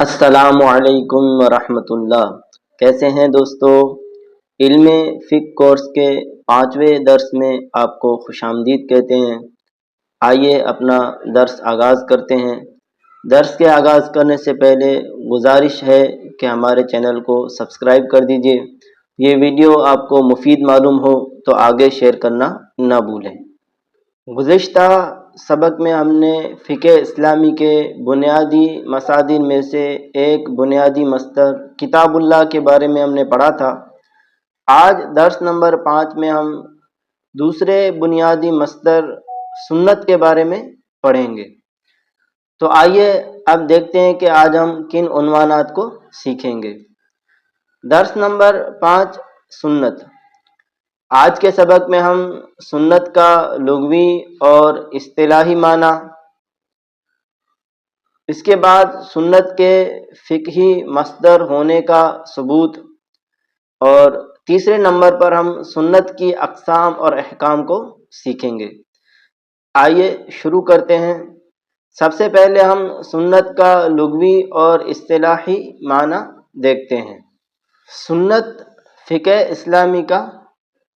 السلام علیکم ورحمۃ اللہ۔ کیسے ہیں دوستو؟ علم فقہ کورس کے 5ویں درس میں آپ کو خوش آمدید کہتے ہیں۔ آئیے اپنا درس آغاز کرتے ہیں۔ درس کے آغاز کرنے سے پہلے گزارش ہے کہ ہمارے چینل کو سبسکرائب کر دیجئے۔ یہ ویڈیو آپ کو مفید معلوم ہو تو آگے شیئر کرنا نہ بھولیں۔ گزشتہ سبق میں ہم نے فقہ اسلامی کے بنیادی مصادر میں سے ایک بنیادی مصدر کتاب اللہ کے بارے میں ہم نے پڑھا تھا۔ آج درس نمبر 5 میں ہم دوسرے بنیادی مصدر سنت کے بارے میں پڑھیں گے۔ تو آئیے اب دیکھتے ہیں کہ آج ہم کن عنوانات کو سیکھیں گے۔ درس نمبر 5 سنت۔ آج کے سبق میں ہم سنت کا لغوی اور اصطلاحی معنی، اس کے بعد سنت کے فقہی مصدر ہونے کا ثبوت، اور تیسرے نمبر پر ہم سنت کی اقسام اور احکام کو سیکھیں گے۔ آئیے شروع کرتے ہیں۔ سب سے پہلے ہم سنت کا لغوی اور اصطلاحی معنی دیکھتے ہیں۔ سنت فقہ اسلامی کا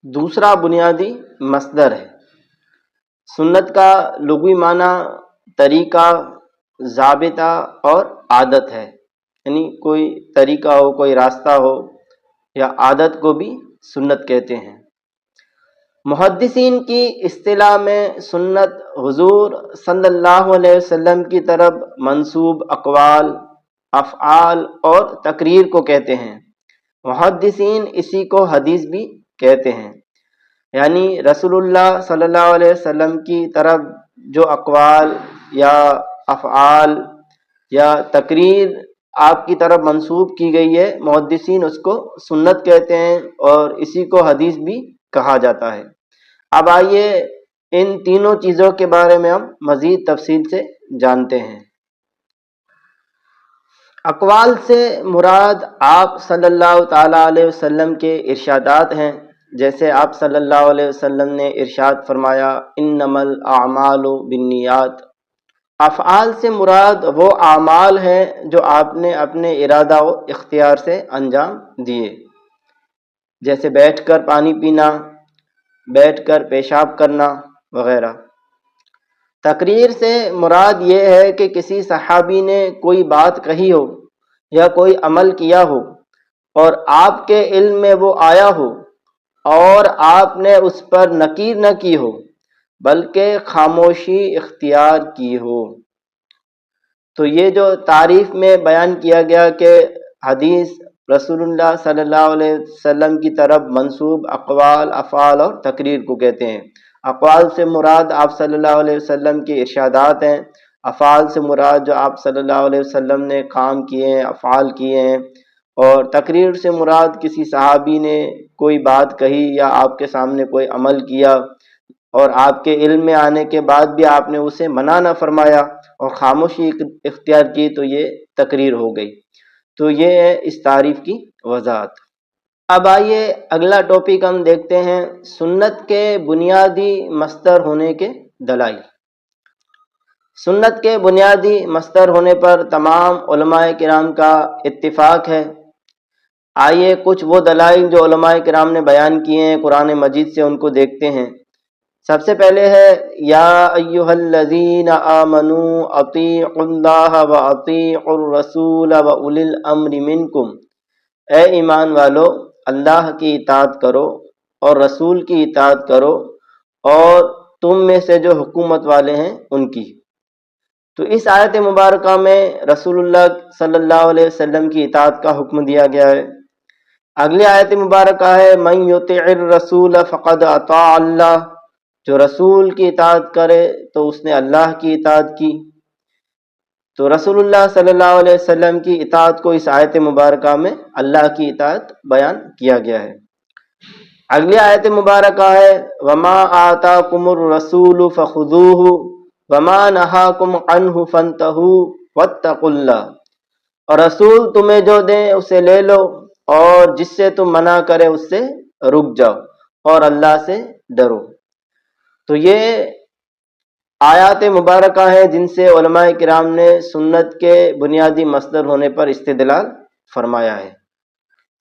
دوسرا بنیادی مصدر ہے۔ سنت کا لغوی معنی طریقہ، ضابطہ اور عادت ہے، یعنی کوئی طریقہ ہو، کوئی راستہ ہو یا عادت کو بھی سنت کہتے ہیں۔ محدثین کی اصطلاح میں سنت حضور صلی اللہ علیہ وسلم کی طرف منسوب اقوال، افعال اور تقریر کو کہتے ہیں۔ محدثین اسی کو حدیث بھی کہتے ہیں، یعنی رسول اللہ صلی اللہ علیہ وسلم کی طرف جو اقوال یا افعال یا تقریر آپ کی طرف منسوب کی گئی ہے، محدثین اس کو سنت کہتے ہیں اور اسی کو حدیث بھی کہا جاتا ہے۔ اب آئیے ان تینوں چیزوں کے بارے میں ہم مزید تفصیل سے جانتے ہیں۔ اقوال سے مراد آپ صلی اللہ تعالیٰ علیہ وسلم کے ارشادات ہیں، جیسے آپ صلی اللہ علیہ وسلم نے ارشاد فرمایا انما الاعمال بالنیات۔ افعال سے مراد وہ اعمال ہیں جو آپ نے اپنے ارادہ و اختیار سے انجام دیے، جیسے بیٹھ کر پانی پینا، بیٹھ کر پیشاب کرنا وغیرہ۔ تقریر سے مراد یہ ہے کہ کسی صحابی نے کوئی بات کہی ہو یا کوئی عمل کیا ہو اور آپ کے علم میں وہ آیا ہو اور آپ نے اس پر نکیر نہ کی ہو بلکہ خاموشی اختیار کی ہو۔ تو یہ جو تعریف میں بیان کیا گیا کہ حدیث رسول اللہ صلی اللہ علیہ وسلم کی طرف منسوب اقوال، افعال اور تقریر کو کہتے ہیں۔ اقوال سے مراد آپ صلی اللہ علیہ وسلم کے ارشادات ہیں، افعال سے مراد جو آپ صلی اللہ علیہ وسلم نے کام کیے ہیں، افعال کیے ہیں، اور تقریر سے مراد کسی صحابی نے کوئی بات کہی یا آپ کے سامنے کوئی عمل کیا اور آپ کے علم میں آنے کے بعد بھی آپ نے اسے منع نہ فرمایا اور خاموشی اختیار کی، تو یہ تقریر ہو گئی۔ تو یہ ہے اس تعریف کی وضاحت۔ اب آئیے اگلا ٹاپک ہم دیکھتے ہیں، سنت کے بنیادی مصدر ہونے کے دلائل۔ سنت کے بنیادی مصدر ہونے پر تمام علماء کرام کا اتفاق ہے۔ آئیے کچھ وہ دلائل جو علماء کرام نے بیان کیے ہیں قرآن مجید سے، ان کو دیکھتے ہیں۔ سب سے پہلے ہے یا ایھا الذین آمنوا اطیعوا اللہ واطیعوا الرسول واولی الامر منکم۔ اے ایمان والو، اللہ کی اطاعت کرو اور رسول کی اطاعت کرو اور تم میں سے جو حکومت والے ہیں ان کی۔ تو اس آیت مبارکہ میں رسول اللہ صلی اللہ علیہ وسلم کی اطاعت کا حکم دیا گیا ہے۔ اگلی آیت مبارکہ ہے من یطع الرسول فقد اطاع اللہ۔ جو رسول کی اطاعت کرے تو اس نے اللہ کی اطاعت کی۔ تو رسول اللہ صلی اللہ علیہ وسلم کی اطاعت کو اس آیت مبارکہ میں اللہ کی اطاعت بیان کیا گیا ہے۔ اگلی آیت مبارکہ ہے وما آتاکم الرسول فخذوہ وما نہاکم عنہ فانتہوا واتقوا اللہ۔ اور رسول تمہیں جو دیں اسے لے لو اور جس سے تم منع کرے اس سے رک جاؤ اور اللہ سے ڈرو۔ تو یہ آیات مبارکہ ہیں جن سے علماء کرام نے سنت کے بنیادی مصدر ہونے پر استدلال فرمایا ہے۔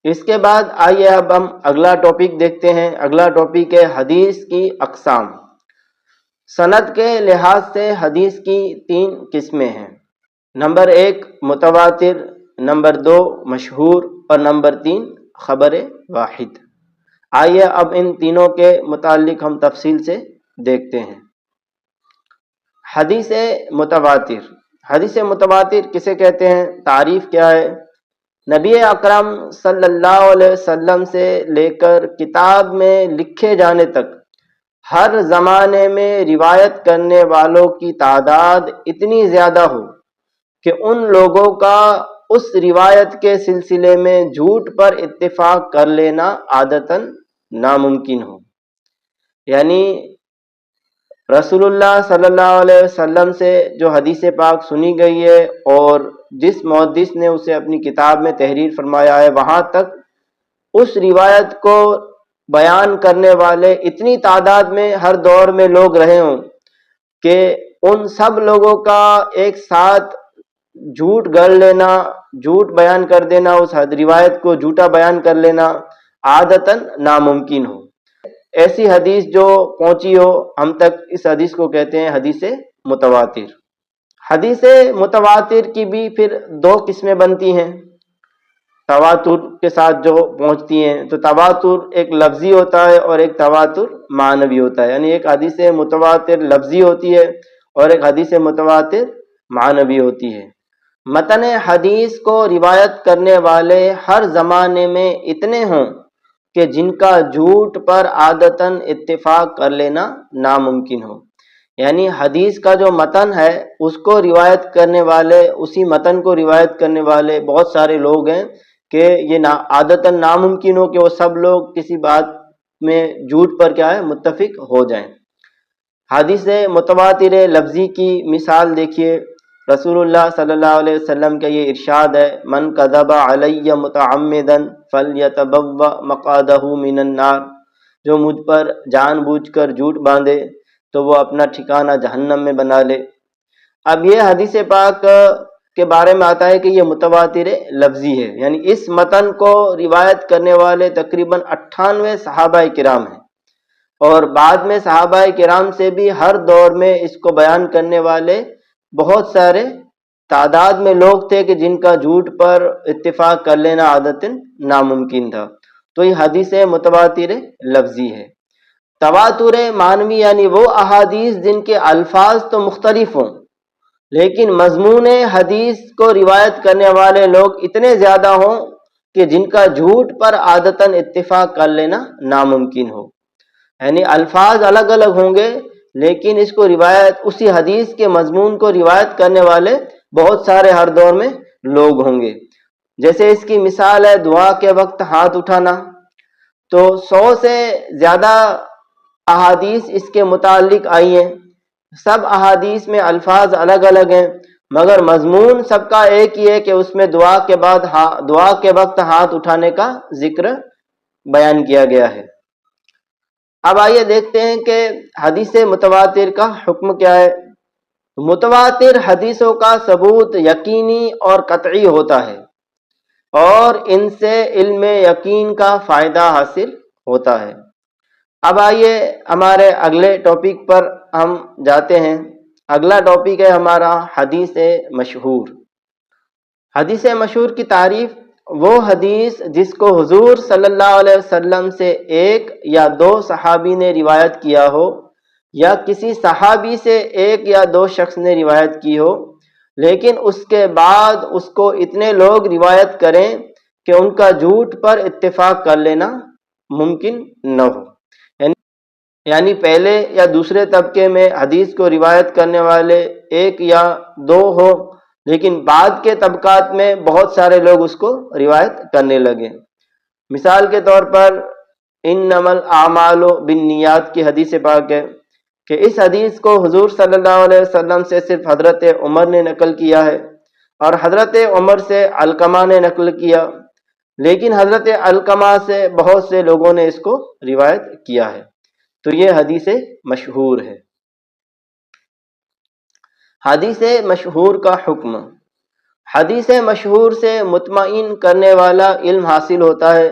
اس کے بعد آئیے اب ہم اگلا ٹاپک دیکھتے ہیں۔ اگلا ٹاپک ہے حدیث کی اقسام۔ سند کے لحاظ سے حدیث کی 3 قسمیں ہیں۔ نمبر 1 متواتر، نمبر 2 مشہور اور نمبر 3 خبر واحد۔ آئیے اب ان تینوں کے متعلق ہم تفصیل سے دیکھتے ہیں۔ حدیث متواتر۔ حدیث متواتر کسے کہتے ہیں؟ تعریف کیا ہے؟ نبی اکرم صلی اللہ علیہ وسلم سے لے کر کتاب میں لکھے جانے تک ہر زمانے میں روایت کرنے والوں کی تعداد اتنی زیادہ ہو کہ ان لوگوں کا اس روایت کے سلسلے میں جھوٹ پر اتفاق کر لینا عادتاً ناممکن ہو۔ یعنی رسول اللہ صلی اللہ علیہ وسلم سے جو حدیث پاک سنی گئی ہے اور جس محدث نے اسے اپنی کتاب میں تحریر فرمایا ہے، وہاں تک اس روایت کو بیان کرنے والے اتنی تعداد میں ہر دور میں لوگ رہے ہوں کہ ان سب لوگوں کا ایک ساتھ جھوٹ گڑھ لینا، جھوٹ بیان کر دینا، اس روایت کو جھوٹا بیان کر لینا عادتاً ناممکن ہو۔ ایسی حدیث جو پہنچی ہو ہم تک، اس حدیث کو کہتے ہیں حدیث متواتر۔ حدیث متواتر کی بھی پھر 2 قسمیں بنتی ہیں تواتر کے ساتھ جو پہنچتی ہیں۔ تو تواتر ایک لفظی ہوتا ہے اور ایک تواتر معنوی ہوتا ہے۔ یعنی ایک حدیث متواتر لفظی ہوتی ہے اور ایک حدیث متواتر معنوی ہوتی ہے۔ متن حدیث کو روایت کرنے والے ہر زمانے میں اتنے ہوں کہ جن کا جھوٹ پر عادتاً اتفاق کر لینا ناممکن ہو۔ یعنی حدیث کا جو متن ہے اس کو روایت کرنے والے، اسی متن کو روایت کرنے والے بہت سارے لوگ ہیں کہ یہ عادتاً ناممکن ہو کہ وہ سب لوگ کسی بات میں جھوٹ پر کیا ہے متفق ہو جائیں۔ حدیث متواتر لفظی کی مثال دیکھیے، رسول اللہ صلی اللہ علیہ وسلم کا یہ ارشاد ہے، من کذب علی متعمدا فلیتبوأ مقعدہ من النار، جو مجھ پر جان بوجھ کر جھوٹ باندھے تو وہ اپنا ٹھکانہ جہنم میں بنا لے۔ اب یہ حدیث پاک کے بارے میں آتا ہے کہ یہ متواتر لفظی ہے، یعنی اس متن کو روایت کرنے والے تقریباً 98 صحابہ کرام ہیں، اور بعد میں صحابہ کرام سے بھی ہر دور میں اس کو بیان کرنے والے بہت سارے تعداد میں لوگ تھے کہ جن کا جھوٹ پر اتفاق کر لینا عادتاً ناممکن تھا۔ تو یہ حدیث متواتر لفظی ہے۔ تواتر معنوی یعنی وہ احادیث جن کے الفاظ تو مختلف ہوں لیکن مضمون حدیث کو روایت کرنے والے لوگ اتنے زیادہ ہوں کہ جن کا جھوٹ پر عادتاً اتفاق کر لینا ناممکن ہو۔ یعنی الفاظ الگ الگ ہوں گے لیکن اس کو روایت، اسی حدیث کے مضمون کو روایت کرنے والے بہت سارے ہر دور میں لوگ ہوں گے۔ جیسے اس کی مثال ہے دعا کے وقت ہاتھ اٹھانا، تو 100 سے زیادہ احادیث اس کے متعلق آئی ہیں، سب احادیث میں الفاظ الگ الگ ہیں مگر مضمون سب کا ایک ہی ہے کہ اس میں دعا کے وقت ہاتھ اٹھانے کا ذکر بیان کیا گیا ہے۔ اب آئیے دیکھتے ہیں کہ حدیث متواتر کا حکم کیا ہے۔ متواتر حدیثوں کا ثبوت یقینی اور قطعی ہوتا ہے اور ان سے علم یقین کا فائدہ حاصل ہوتا ہے۔ اب آئیے ہمارے اگلے ٹاپک پر ہم جاتے ہیں۔ اگلا ٹاپک ہے ہمارا حدیث مشہور۔ حدیث مشہور کی تعریف، وہ حدیث جس کو حضور صلی اللہ علیہ وسلم سے 1 یا 2 صحابی نے روایت کیا ہو یا کسی صحابی سے 1 یا 2 شخص نے روایت کی ہو لیکن اس کے بعد اس کو اتنے لوگ روایت کریں کہ ان کا جھوٹ پر اتفاق کر لینا ممکن نہ ہو۔ یعنی پہلے یا دوسرے طبقے میں حدیث کو روایت کرنے والے 1 یا 2 ہو لیکن بعد کے طبقات میں بہت سارے لوگ اس کو روایت کرنے لگے۔ مثال کے طور پر انما الاعمال بالنیات کی حدیث پاک ہے کہ اس حدیث کو حضور صلی اللہ علیہ وسلم سے صرف حضرت عمر نے نقل کیا ہے اور حضرت عمر سے علقمہ نے نقل کیا، لیکن حضرت علقمہ سے بہت سے لوگوں نے اس کو روایت کیا ہے۔ تو یہ حدیث مشہور ہے۔ حدیث مشہور کا حکم۔ حدیث مشہور سے مطمئن کرنے والا علم حاصل ہوتا ہے،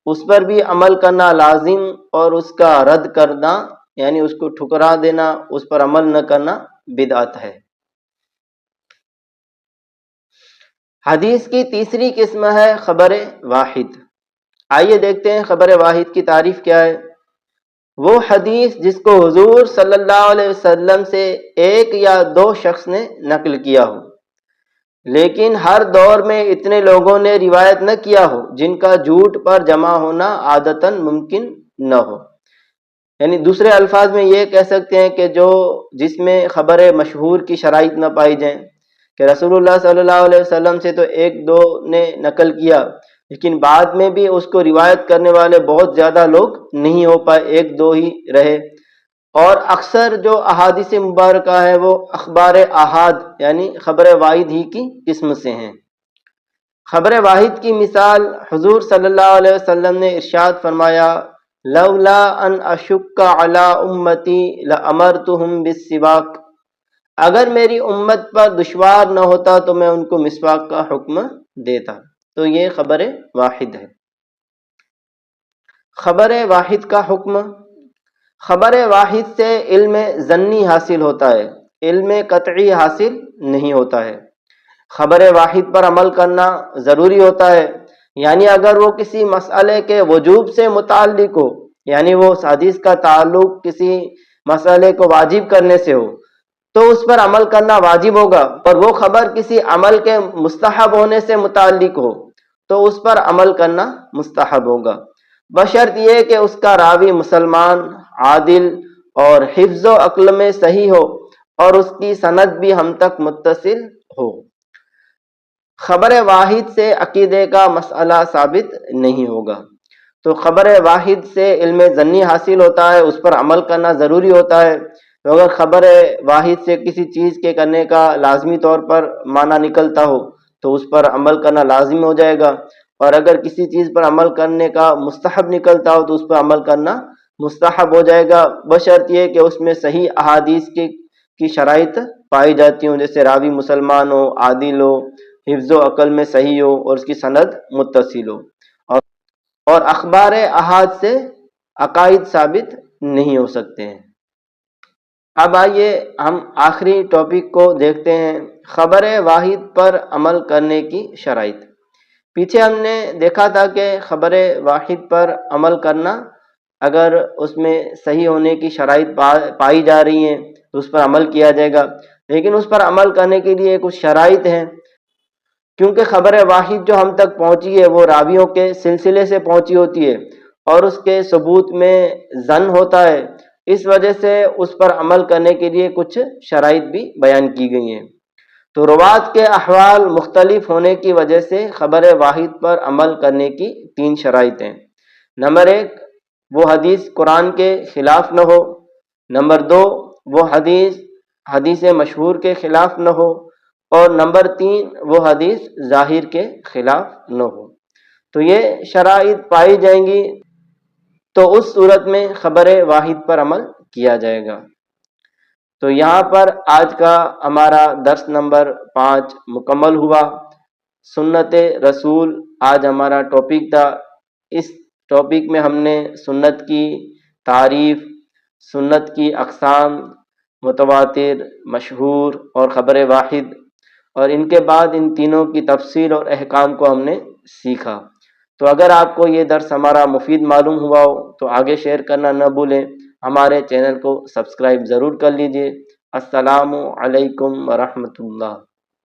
اس پر بھی عمل کرنا لازم، اور اس کا رد کرنا یعنی اس کو ٹھکرا دینا، اس پر عمل نہ کرنا بدعت ہے۔ حدیث کی تیسری قسم ہے خبر واحد۔ آئیے دیکھتے ہیں خبر واحد کی تعریف کیا ہے۔ وہ حدیث جس کو حضور صلی اللہ علیہ وسلم سے ایک یا دو شخص نے نقل کیا ہو، لیکن ہر دور میں اتنے لوگوں نے روایت نہ کیا ہو جن کا جھوٹ پر جمع ہونا عادتاً ممکن نہ ہو۔ یعنی دوسرے الفاظ میں یہ کہہ سکتے ہیں کہ جس میں خبر مشہور کی شرائط نہ پائی جائیں، کہ رسول اللہ صلی اللہ علیہ وسلم سے تو ایک دو نے نقل کیا، لیکن بعد میں بھی اس کو روایت کرنے والے بہت زیادہ لوگ نہیں ہو پائے، ایک دو ہی رہے۔ اور اکثر جو احادیث مبارکہ ہے وہ اخبار احاد یعنی خبر واحد ہی کی قسم سے ہیں۔ خبر واحد کی مثال حضور صلی اللہ علیہ وسلم نے ارشاد فرمایا، لولا ان اشک علی امتی لامرتہم بالسواک، اگر میری امت پر دشوار نہ ہوتا تو میں ان کو مسواک کا حکم دیتا۔ تو یہ خبر واحد ہے۔ خبر واحد کا حکم۔ خبر واحد سے علم ظنی حاصل ہوتا ہے، علم قطعی حاصل نہیں ہوتا ہے۔ خبر واحد پر عمل کرنا ضروری ہوتا ہے، یعنی اگر وہ کسی مسئلے کے وجوب سے متعلق ہو، یعنی وہ حدیث کا تعلق کسی مسئلے کو واجب کرنے سے ہو تو اس پر عمل کرنا واجب ہوگا، اور وہ خبر کسی عمل کے مستحب ہونے سے متعلق ہو تو اس پر عمل کرنا مستحب ہوگا، بشرط یہ کہ اس کا راوی مسلمان، عادل اور حفظ و عقل میں صحیح ہو اور اس کی سند بھی ہم تک متصل ہو۔ خبر واحد سے عقیدے کا مسئلہ ثابت نہیں ہوگا۔ تو خبر واحد سے علم ظنی حاصل ہوتا ہے، اس پر عمل کرنا ضروری ہوتا ہے۔ تو اگر خبر واحد سے کسی چیز کے کرنے کا لازمی طور پر معنی نکلتا ہو تو اس پر عمل کرنا لازم ہو جائے گا، اور اگر کسی چیز پر عمل کرنے کا مستحب نکلتا ہو تو اس پر عمل کرنا مستحب ہو جائے گا، بشرط یہ کہ اس میں صحیح احادیث کی شرائط پائی جاتی ہوں، جیسے راوی مسلمان ہو، عادل ہو، حفظ و عقل میں صحیح ہو اور اس کی سند متصل ہو، اور اخبار احاد سے عقائد ثابت نہیں ہو سکتے ہیں۔ اب آئیے ہم آخری ٹاپک کو دیکھتے ہیں، خبر واحد پر عمل کرنے کی شرائط۔ پیچھے ہم نے دیکھا تھا کہ خبر واحد پر عمل کرنا، اگر اس میں صحیح ہونے کی شرائط پائی جا رہی ہیں تو اس پر عمل کیا جائے گا، لیکن اس پر عمل کرنے کے لیے کچھ شرائط ہیں، کیونکہ خبر واحد جو ہم تک پہنچی ہے وہ راویوں کے سلسلے سے پہنچی ہوتی ہے اور اس کے ثبوت میں ظن ہوتا ہے، اس وجہ سے اس پر عمل کرنے کے لیے کچھ شرائط بھی بیان کی گئی ہیں۔ تو روات کے احوال مختلف ہونے کی وجہ سے خبر واحد پر عمل کرنے کی 3 شرائط ہیں۔ نمبر 1، وہ حدیث قرآن کے خلاف نہ ہو۔ نمبر 2، وہ حدیث مشہور کے خلاف نہ ہو، اور نمبر 3، وہ حدیث ظاہر کے خلاف نہ ہو۔ تو یہ شرائط پائی جائیں گی تو اس صورت میں خبر واحد پر عمل کیا جائے گا۔ تو یہاں پر آج کا ہمارا درس نمبر 5 مکمل ہوا۔ سنت رسول آج ہمارا ٹاپک تھا۔ اس ٹاپک میں ہم نے سنت کی تعریف، سنت کی اقسام، متواتر، مشہور اور خبر واحد، اور ان کے بعد ان تینوں کی تفصیل اور احکام کو ہم نے سیکھا۔ تو اگر آپ کو یہ درس ہمارا مفید معلوم ہوا ہو تو آگے شیئر کرنا نہ بھولیں، ہمارے چینل کو سبسکرائب ضرور کر لیجئے۔ السلام علیکم ورحمۃ اللہ۔